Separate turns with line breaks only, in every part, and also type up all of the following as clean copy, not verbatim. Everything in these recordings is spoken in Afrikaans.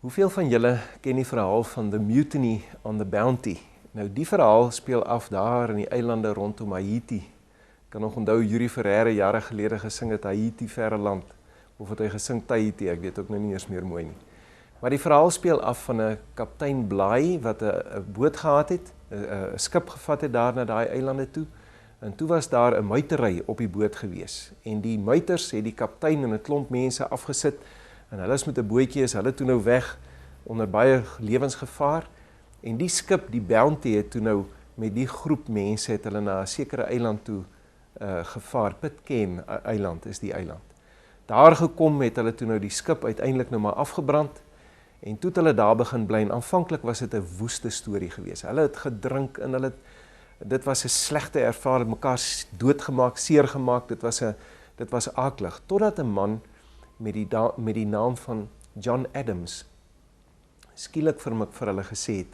Hoeveel van julle ken die verhaal van The Mutiny on the Bounty? Nou die verhaal speel af daar in die eilande rondom Haiti. Ek kan nog onthou Yuri Ferreira jare gelede gesing het Haiti verre land, of het hy gesing Tahiti, ek weet ook nou nie eens meer mooi nie. Maar die verhaal speel af van 'n kaptein Bly wat 'n boot gehad het, 'n skip gevat het daar na daai eilande toe. En toe was daar 'n muitery op die boot gewees. En die muiters het die kaptein en 'n klomp mense afgesit. En hulle is met 'n bootjie, is hulle toe nou weg onder baie lewensgevaar. En die skip, die Bounty, het toe nou met die groep mense het hulle na 'n sekere eiland toe gevaar. Pitcairn eiland is die eiland. Daar gekom het hulle toe nou die skip uiteindelik nou maar afgebrand. En toe het hulle daar begin bly. En aanvanklik was dit 'n woeste storie gewees. Hulle het gedrink en dit was 'n slegte ervaring, mekaar doodgemaak, seergemaak. Dit was aaklig. Totdat 'n man met die naam van John Adams skielik vir hulle gesê het,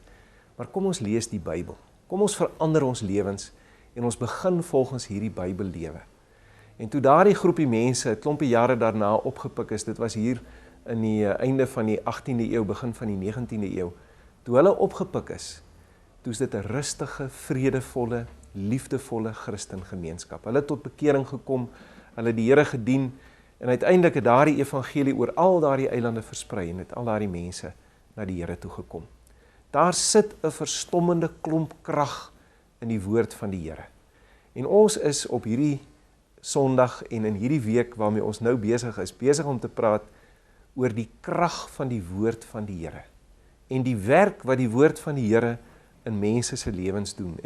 maar kom ons lees die Bybel. Kom ons verander ons lewens en ons begin volgens hierdie Bybel lewe. En toe daardie groepie mense 'n klompie jare daarna opgepik is, dit was hier in die einde van die 18de eeu, begin van die 19de eeu, toe hulle opgepik is, toe is dit 'n rustige, vredevolle, liefdevolle Christengemeenskap. Hulle het tot bekering gekom, hulle het die Here gedien, en uiteindelik het daardie evangelie oor al daardie eilande versprei en het al daardie mense na die Here toe gekom. Daar sit 'n verstommende klomp krag in die woord van die Here. En ons is op hierdie Sondag en in hierdie week waarmee ons nou besig om te praat oor die krag van die woord van die Here. En die werk wat die woord van die Here in mense se lewens doen.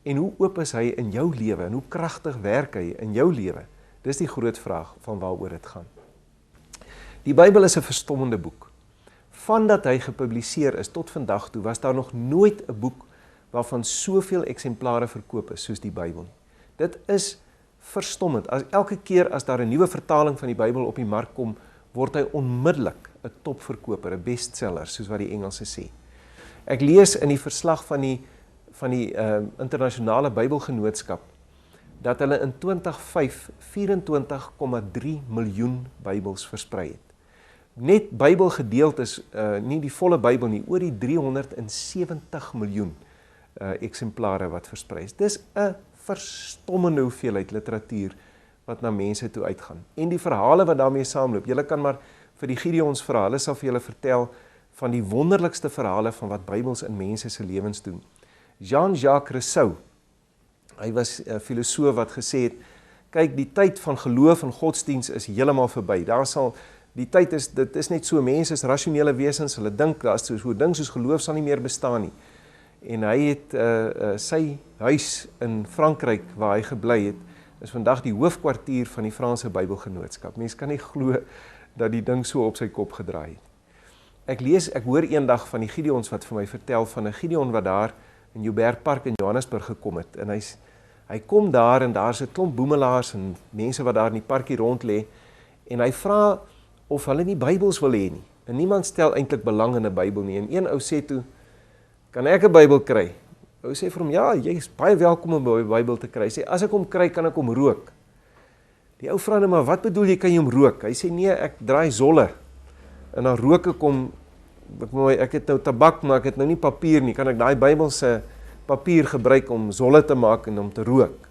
En hoe oop is hy in jou lewe en hoe kragtig werk hy in jou lewe? Dis die groot vraag van waaroor dit gaan. Die Bybel is 'n verstommende boek. Vandat hy gepubliseer is tot vandag toe, was daar nog nooit 'n boek waarvan soveel eksemplare verkoop is soos die Bybel. Dit is verstommend. Elke keer as daar 'n nuwe vertaling van die Bybel op die mark kom, word hy onmiddellik 'n topverkoper, 'n bestseller, soos wat die Engelse sê. Ek lees in die verslag van die internasionale Bybelgenootskap dat hulle in 2005 24,3 miljoen Bybels versprei het. Net Bybelgedeeltes, nie die volle Bybel nie, oor die 370 miljoen eksemplare wat versprei is. Dis 'n verstommende hoeveelheid literatuur wat na mense toe uitgaan. En die verhale wat daarmee saamloop, julle kan maar vir die Gideons vra, hulle sal vir julle vertel van die wonderlikste verhale van wat Bybels in mense se lewens doen. Jean-Jacques Rousseau, hy was 'n filosoof wat gesê het, kyk, die tyd van geloof en godsdiens is heeltemal verby. Dit is net so, mense is rasionele wesens, hulle dink, daar is so 'n ding soos geloof sal nie meer bestaan nie. En hy het sy huis in Frankryk, waar hy gebly het, is vandag die hoofkwartier van die Franse Bybelgenootskap. Mens kan nie glo dat die ding so op sy kop gedraai het. Ek hoor eendag van die Gideons wat vir my vertel van 'n Gideon wat daar in Joubert Park in Johannesburg gekom het. En hy kom daar en daar's 'n klomp boemelaars en mense wat daar in die parkie rond lê. En hy vra of hulle nie Bybels wil hê nie. En niemand stel eintlik belang in 'n Bybel nie. En een ou sê toe, kan ek 'n Bybel kry? Ou sê vir hom, ja, jy is baie welkom om 'n Bybel te kry. Hy sê, as ek hom kry, kan ek hom rook. Die ou vra nou, maar wat bedoel jy, kan jy hom rook? Hy sê, nee, ek draai zolle. En dan rook ek het nou tabak, maar ek het nou nie papier nie. Kan ek daai Bybelse papier gebruik om zolle te maak en om te rook?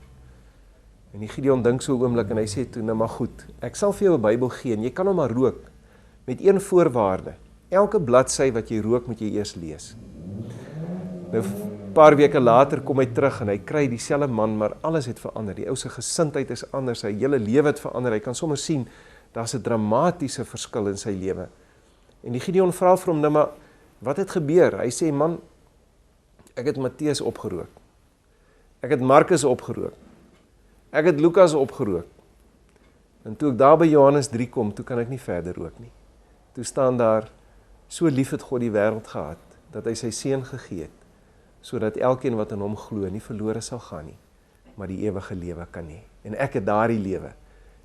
En die Gideon dink so 'n oomblik en hy sê toe, nou maar goed, ek sal vir jou 'n Bybel gee en jy kan hom maar rook met een voorwaarde. Elke bladsy wat jy rook, moet jy eers lees. Nou, 'n paar weke later kom hy terug en hy kry dieselfde man, maar alles het verander. Die ou se gesindheid is anders, sy hele lewe het verander. Hy kan sommer sien, daar's 'n dramatiese verskil in sy lewe. En die Gideon vra vir hom, nou maar, wat het gebeur? Hy sê, man, ek het Matteus opgerook. Ek het Markus opgerook. Ek het Lukas opgerook. En toe ek daar by Johannes 3 kom, toe kan ek nie verder rook nie. Toe staan daar, so lief het God die wêreld gehad, dat hy sy seun gegee het, sodat elkeen wat in hom glo nie verlore sal gaan nie, maar die ewige lewe kan hê. En ek het daardie lewe,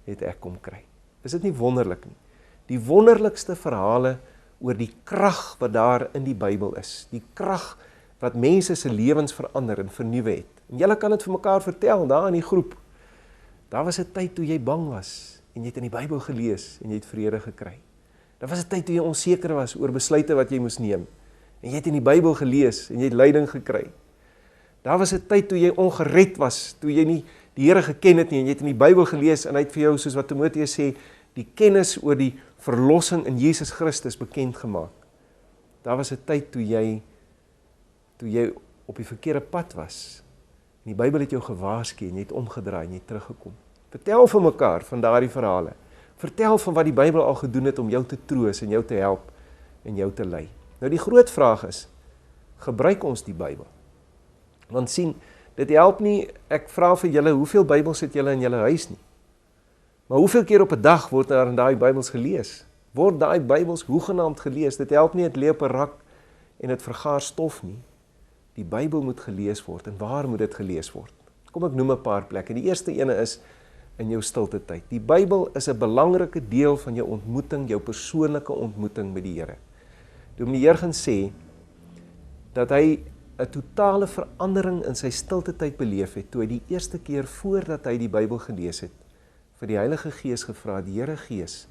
het ek kom kry. Is dit nie wonderlik nie? Die wonderlikste verhale oor die krag wat daar in die Bybel is, die krag wat mense se lewens verander en vernuwe het. En julle kan dit vir mekaar vertel, daar in die groep. Daar was 'n tyd toe jy bang was, en jy het in die Bybel gelees, en jy het vrede gekry. Daar was 'n tyd toe jy onseker was oor besluite wat jy moes neem. En jy het in die Bybel gelees en jy het leiding gekry. Daar was 'n tyd toe jy ongered was, toe jy nie die Here geken het nie en jy het in die Bybel gelees en hy het vir jou, soos wat Timoteus sê, die kennis oor die verlossing in Jesus Christus bekend gemaak. Daar was 'n tyd toe jy op die verkeerde pad was. En die Bybel het jou gewaarsku en jy het omgedraai en jy het teruggekom. Vertel vir mekaar van daardie verhale. Vertel van wat die Bybel al gedoen het om jou te troos en jou te help en jou te lei. Nou die groot vraag is, gebruik ons die Bybel? Want sien, dit help nie, ek vra vir julle, hoeveel Bybels het julle in julle huis nie? Maar hoeveel keer op 'n dag word daar in daai Bybels gelees? Word daai Bybels hoegenaamd gelees? Dit help nie, het lê op 'n rak en het vergaar stof nie. Die Bybel moet gelees word. En waar moet dit gelees word? Kom ek noem 'n paar plekke. Die eerste ene is in jou stilte tyd. Die Bybel is 'n belangrike deel van jou ontmoeting, jou persoonlike ontmoeting met die Here. Dominee Jurgens sê dat hy 'n totale verandering in sy stilte tyd beleef het, toe hy die eerste keer voordat hy die Bybel gelees het, vir die Heilige Gees gevra, die Here Gees,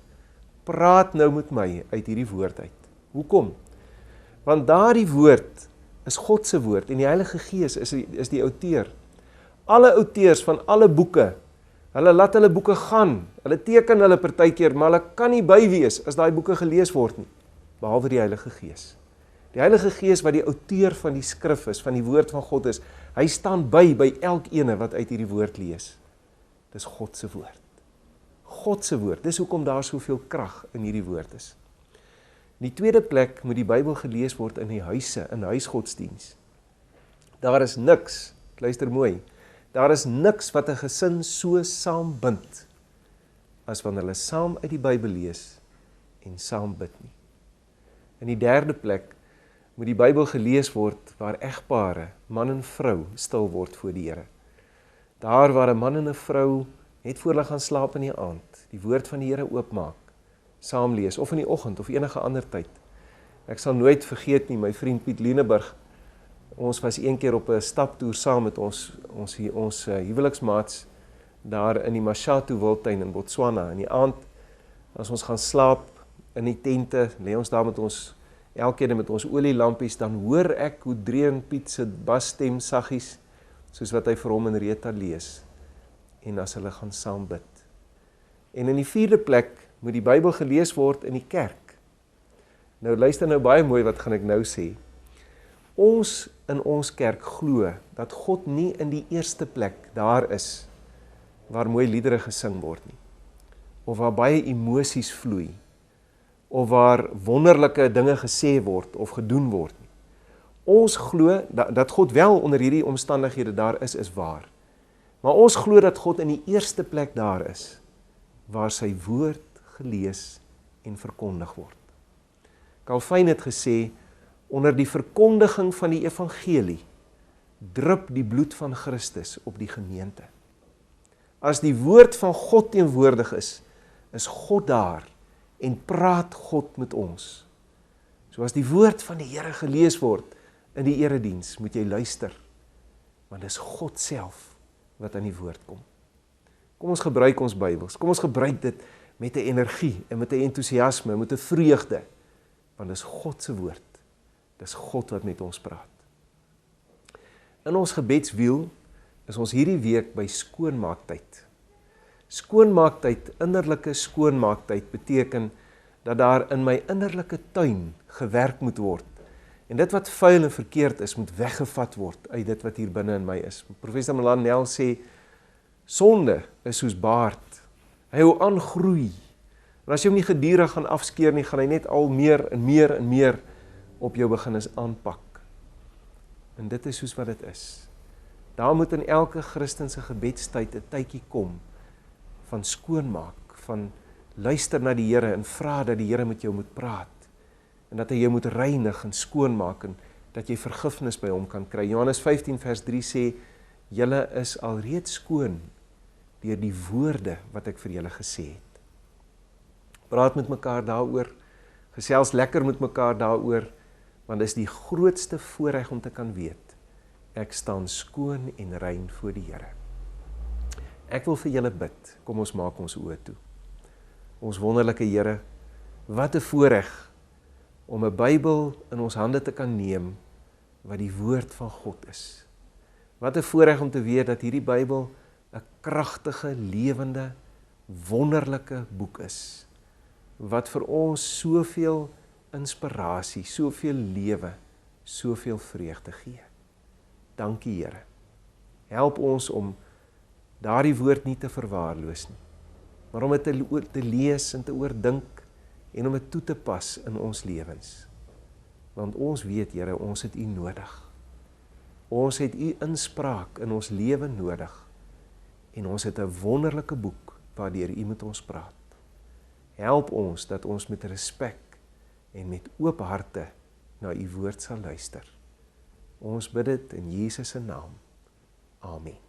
praat nou met my uit hierdie woord uit. Hoekom? Want daardie woord is God se woord en die Heilige Gees is die outeur. Alle auteurs van alle boeke, hulle laat hulle boeke gaan, hulle teken hulle partykeer, maar hulle kan nie by wees as daai boeke gelees word nie, behalwe die Heilige Gees. Die Heilige Gees wat die outeur van die skrif is, van die woord van God is, hy staan by elkene wat uit hierdie woord lees. Dis God se woord. God se woord, dis hoekom daar soveel krag in hierdie woord is. In die tweede plek moet die Bybel gelees word in die huise, in huisgodsdiens. Daar is niks, luister mooi, daar is niks wat 'n gesin so saambind, as wanneer hulle saam uit die Bybel lees en saam bid nie. In die derde plek moet die Bybel gelees word waar egpare, man en vrou, stil word voor die Here. Daar waar 'n man en 'n vrou net voor hulle gaan slaap in die aand, die woord van die Here oopmaak, saam lees, of in die oggend, of enige ander tyd. Ek sal nooit vergeet nie, my vriend Piet Lieneburg, ons was een keer op 'n staptoer saam met ons huweliksmaats, daar in die Mashatu Wildtuin in Botswana. In die aand, as ons gaan slaap in die tente, lê ons daar met ons, elkeen met ons olielampies, dan hoor ek hoe dreun Piet se basstem saggies, soos wat hy vir hom en Rita lees, en as hulle gaan saam bid. En in die vierde plek moet die Bybel gelees word in die kerk. Nou luister nou baie mooi, wat gaan ek nou sê. Ons in ons kerk glo dat God nie in die eerste plek daar is waar mooi liedere gesing word nie, of waar baie emosies vloei, of waar wonderlike dinge gesê word of gedoen word nie. Ons glo dat God wel onder hierdie omstandighede daar is waar. Maar ons glo dat God in die eerste plek daar is, waar sy woord gelees en verkondig word. Calvin het gesê, onder die verkondiging van die evangelie, drup die bloed van Christus op die gemeente. As die woord van God teenwoordig is God daar en praat God met ons. So as die woord van die Here gelees word in die erediens, moet jy luister, want dis God self wat aan die woord kom. Kom ons gebruik ons Bybels, kom ons gebruik dit met 'n energie en met 'n entoesiasme, met 'n vreugde, want dis God se woord. Dis God wat met ons praat. In ons gebedswiel is ons hierdie week by skoonmaaktyd. Skoonmaaktyd, innerlike skoonmaaktyd beteken dat daar in my innerlike tuin gewerk moet word. En dit wat vuil en verkeerd is, moet weggevat word uit dit wat hier binne in my is. Professor Melanel sê, sonde is soos baard. Hy hou aan groei. En as jy hom nie gedurig gaan afskeer nie, gaan hy net al meer en meer en meer op jou begin is aanpak. En dit is soos wat dit is. Daar moet in elke Christense gebedstyd 'n tydjie kom van skoonmaak, van luister na die Here en vra dat die Here met jou moet praat. En dat hy jou moet reinig en skoonmaak en dat jy vergifnis by hom kan kry. Johannes 15 vers 3 sê, julle is alreeds skoon deur die woorde wat ek vir julle gesê het. Praat met mekaar daaroor, gesels lekker met mekaar daaroor, want dit is die grootste voorreg om te kan weet, ek staan skoon en rein voor die Here. Ek wil vir julle bid, kom ons maak ons oë toe. Ons wonderlike Here, Wat 'n voorreg om 'n Bybel in ons hande te kan neem wat die woord van God is. Wat 'n voorreg om te weet dat hierdie Bybel 'n kragtige, lewende, wonderlike boek is, wat vir ons soveel inspirasie, soveel lewe, soveel vreugde gee. Dankie Here. Help ons om daardie woord nie te verwaarloos nie, maar om dit te lees en te oordink en om dit toe te pas in ons lewens. Want ons weet, Here, ons het U nodig. Ons het U inspraak in ons lewe nodig en ons het 'n wonderlike boek waardeur U met ons praat. Help ons dat ons met respek en met oop harte na U woord sal luister. Ons bid dit in Jesus se naam. Amen.